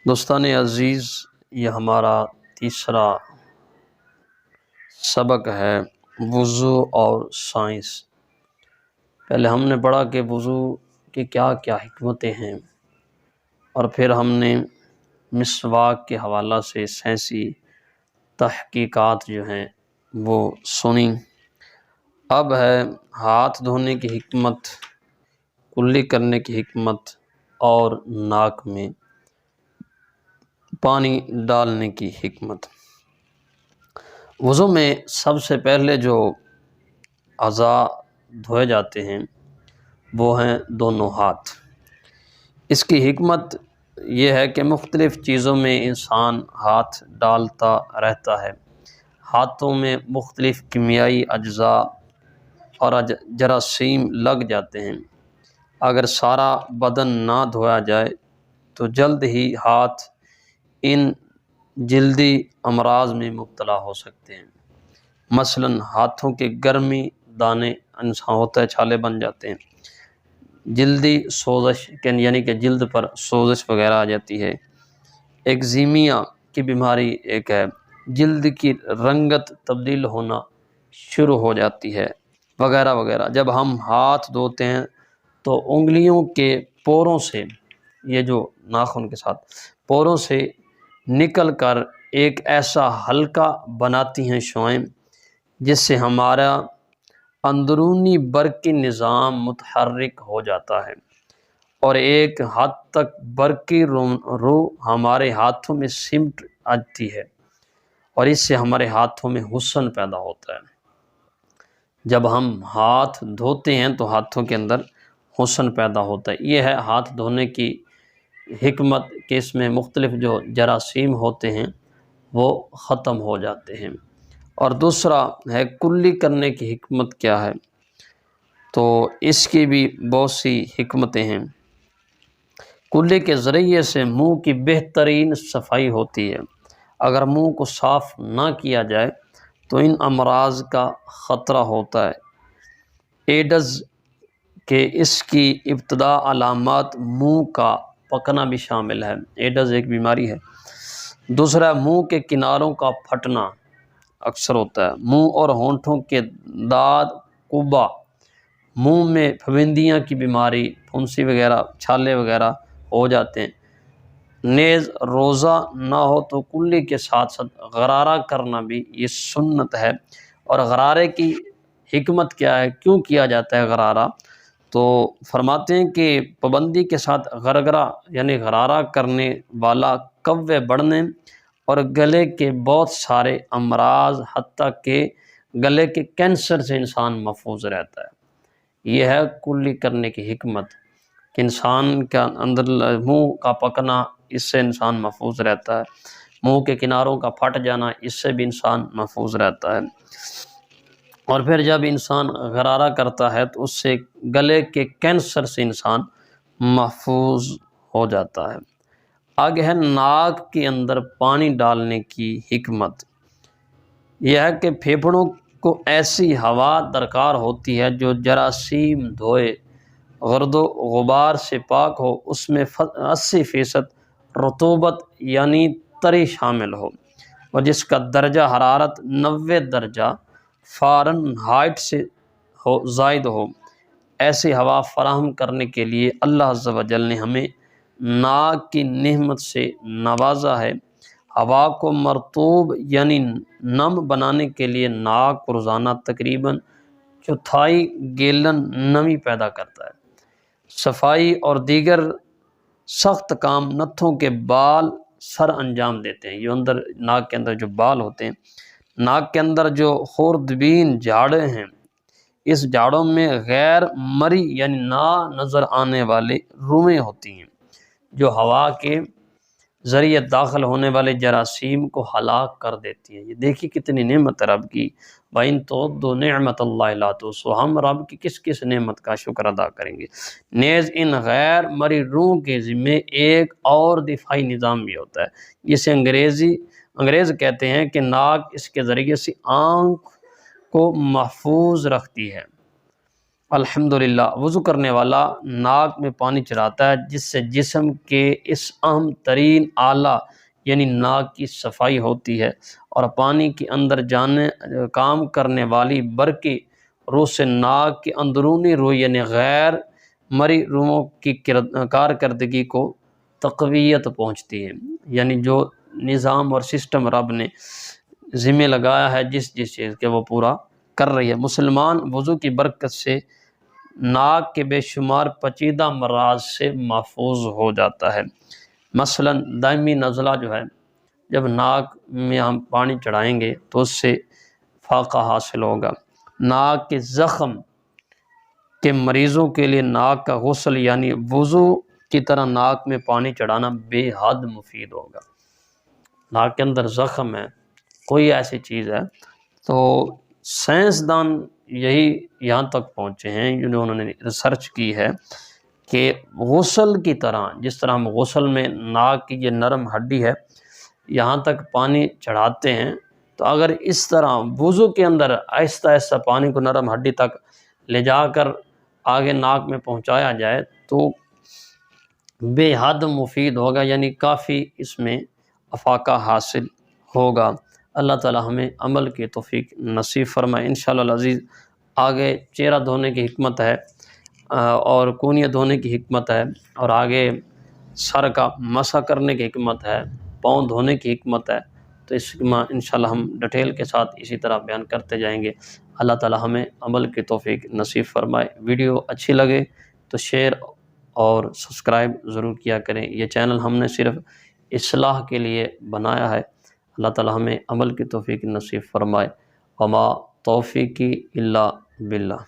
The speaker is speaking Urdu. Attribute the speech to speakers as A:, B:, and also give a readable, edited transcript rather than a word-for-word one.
A: دوستان عزیز، یہ ہمارا تیسرا سبق ہے وضو اور سائنس۔ پہلے ہم نے پڑھا کہ وضو کی کیا کیا حکمتیں ہیں، اور پھر ہم نے مسواک کے حوالہ سے سائنسی تحقیقات جو ہیں وہ سنی۔ اب ہے ہاتھ دھونے کی حکمت، کلی کرنے کی حکمت اور ناک میں پانی ڈالنے کی حکمت۔ وضو میں سب سے پہلے جو اعضاء دھوئے جاتے ہیں وہ ہیں دونوں ہاتھ۔ اس کی حکمت یہ ہے کہ مختلف چیزوں میں انسان ہاتھ ڈالتا رہتا ہے۔ ہاتھوں میں مختلف کیمیائی اجزاء اور جراثیم لگ جاتے ہیں۔ اگر سارا بدن نہ دھویا جائے تو جلد ہی ہاتھ ان جلدی امراض میں مبتلا ہو سکتے ہیں۔ مثلا ہاتھوں کے گرمی دانے انسان ہوتا ہے، چھالے بن جاتے ہیں، جلدی سوزش یعنی کہ جلد پر سوزش وغیرہ آ جاتی ہے، ایگزیمیا کی بیماری ایک ہے، جلد کی رنگت تبدیل ہونا شروع ہو جاتی ہے، وغیرہ وغیرہ۔ جب ہم ہاتھ دھوتے ہیں تو انگلیوں کے پوروں سے، یہ جو ناخن کے ساتھ پوروں سے نکل کر ایک ایسا حلقہ بناتی ہیں شعاعیں، جس سے ہمارا اندرونی برقی نظام متحرک ہو جاتا ہے، اور ایک حد تک برقی روح ہمارے ہاتھوں میں سمٹ آتی ہے، اور اس سے ہمارے ہاتھوں میں حسن پیدا ہوتا ہے۔ جب ہم ہاتھ دھوتے ہیں تو ہاتھوں کے اندر حسن پیدا ہوتا ہے۔ یہ ہے ہاتھ دھونے کی حکمت کہ اس میں مختلف جو جراثیم ہوتے ہیں وہ ختم ہو جاتے ہیں۔ اور دوسرا ہے کلی کرنے کی حکمت کیا ہے، تو اس کی بھی بہت سی حکمتیں ہیں۔ کلی کے ذریعے سے منہ کی بہترین صفائی ہوتی ہے۔ اگر منہ کو صاف نہ کیا جائے تو ان امراض کا خطرہ ہوتا ہے۔ ایڈز کہ اس کی ابتدا علامات منہ کا پکنا بھی شامل ہے۔ ایڈز ایک بیماری ہے۔ دوسرا منہ کے کناروں کا پھٹنا اکثر ہوتا ہے۔ منہ اور ہونٹوں کے داد کبا، منہ میں پھپھندیاں کی بیماری، پھنسی وغیرہ، چھالے وغیرہ ہو جاتے ہیں۔ نیز روزہ نہ ہو تو کلی کے ساتھ ساتھ غرارہ کرنا بھی یہ سنت ہے۔ اور غرارے کی حکمت کیا ہے، کیوں کیا جاتا ہے غرارہ، تو فرماتے ہیں کہ پابندی کے ساتھ غرغرہ یعنی غرارہ کرنے والا کوے بڑھنے اور گلے کے بہت سارے امراض حتیٰ کہ گلے کے کینسر سے انسان محفوظ رہتا ہے۔ یہ ہے کلی کرنے کی حکمت کہ انسان کا اندر منہ کا پکنا، اس سے انسان محفوظ رہتا ہے، منہ کے کناروں کا پھٹ جانا، اس سے بھی انسان محفوظ رہتا ہے۔ اور پھر جب انسان غرارہ کرتا ہے تو اس سے گلے کے کینسر سے انسان محفوظ ہو جاتا ہے۔ آگے ہے ناک کے اندر پانی ڈالنے کی حکمت۔ یہ ہے کہ پھیپھڑوں کو ایسی ہوا درکار ہوتی ہے جو جراثیم دھوئے گرد و غبار سے پاک ہو، اس میں 80% رطوبت یعنی تری شامل ہو، اور جس کا درجہ حرارت 90 درجہ فارنہائٹ سے زائد ہو۔ ایسی ہوا فراہم کرنے کے لیے اللہ عز و جل نے ہمیں ناک کی نعمت سے نوازا ہے۔ ہوا کو مرطوب یعنی نم بنانے کے لیے ناک روزانہ تقریباً 1/4 گیلن نمی پیدا کرتا ہے۔ صفائی اور دیگر سخت کام نتھوں کے بال سر انجام دیتے ہیں۔ یہ اندر ناک کے اندر جو بال ہوتے ہیں، ناک کے اندر جو خوردبین جاڑیں ہیں، اس جاڑوں میں غیر مری یعنی نہ نظر آنے والے روئیں ہوتی ہیں جو ہوا کے ذریعے داخل ہونے والے جراثیم کو ہلاک کر دیتی ہیں۔ یہ دیکھیے کتنی نعمت رب کی، وَإِن تُعُدُّوا نِعْمَتَ اللَّهِ لَا تُحْصُوهَا۔ ہم رب کی کس کس نعمت کا شکر ادا کریں گے۔ نیز ان غیر مری روح کے ذمے ایک اور دفاعی نظام بھی ہوتا ہے، جسے انگریز کہتے ہیں کہ ناک اس کے ذریعے سے آنکھ کو محفوظ رکھتی ہے۔ الحمدللہ وضو کرنے والا ناک میں پانی چڑھاتا ہے، جس سے جسم کے اس اہم ترین آلہ یعنی ناک کی صفائی ہوتی ہے، اور پانی کے اندر جانے کام کرنے والی برقی روح سے ناک کی اندرونی روح یعنی غیر مری روحوں کی کارکردگی کو تقویت پہنچتی ہے۔ یعنی جو نظام اور سسٹم رب نے ذمہ لگایا ہے جس چیز کے، وہ پورا کر رہی ہے۔ مسلمان وضو کی برکت سے ناک کے بے شمار پیچیدہ امراض سے محفوظ ہو جاتا ہے۔ مثلا دائمی نزلہ جو ہے، جب ناک میں ہم پانی چڑھائیں گے تو اس سے فاقہ حاصل ہوگا۔ ناک کے زخم کے مریضوں کے لیے ناک کا غسل یعنی وضو کی طرح ناک میں پانی چڑھانا بے حد مفید ہوگا۔ ناک کے اندر زخم ہے، کوئی ایسی چیز ہے، تو سائنسدان یہاں تک پہنچے ہیں، انہوں نے ریسرچ کی ہے کہ غسل کی طرح، جس طرح ہم غسل میں ناک کی یہ نرم ہڈی ہے یہاں تک پانی چڑھاتے ہیں، تو اگر اس طرح وضو کے اندر آہستہ آہستہ پانی کو نرم ہڈی تک لے جا کر آگے ناک میں پہنچایا جائے تو بے حد مفید ہوگا، یعنی کافی اس میں افاقہ حاصل ہوگا۔ اللہ تعالی ہمیں عمل کی توفیق نصیب فرمائے۔ انشاءاللہ العزیز آگے چہرہ دھونے کی حکمت ہے، اور کونیاں دھونے کی حکمت ہے، اور آگے سر کا مسح کرنے کی حکمت ہے، پاؤں دھونے کی حکمت ہے، تو اس میں انشاءاللہ ہم ڈیٹیل کے ساتھ اسی طرح بیان کرتے جائیں گے۔ اللہ تعالی ہمیں عمل کی توفیق نصیب فرمائے۔ ویڈیو اچھی لگے تو شیئر اور سبسکرائب ضرور کیا کریں۔ یہ چینل ہم نے صرف اصلاح کے لیے بنایا ہے۔ اللہ تعالی ہمیں عمل کی توفیق نصیب فرمائے۔ وما توفیقی الا باللہ۔